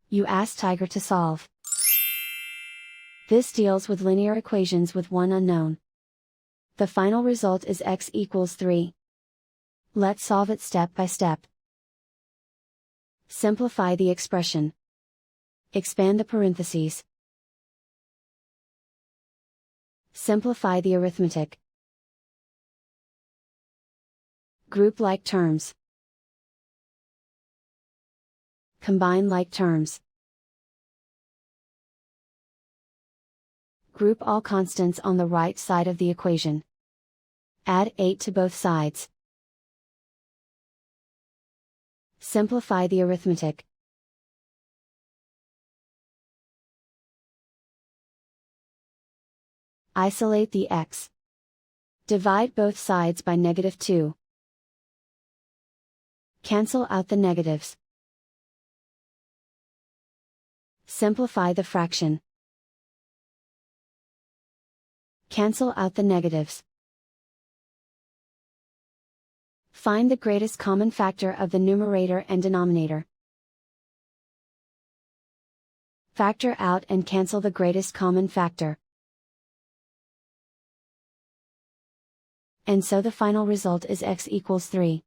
You ask Tiger to solve. This deals with linear equations with one unknown. The final result is x equals 3. Let's solve it step by step. Simplify the expression. Expand the parentheses. Simplify the arithmetic. Group like terms. Combine like terms. Group all constants on the right side of the equation. Add 8 to both sides. Simplify the arithmetic. Isolate the x. Divide both sides by -2. Cancel out the negatives. Simplify the fraction. Cancel out the negatives. Find the greatest common factor of the numerator and denominator. Factor out and cancel the greatest common factor. And so the final result is x equals 3.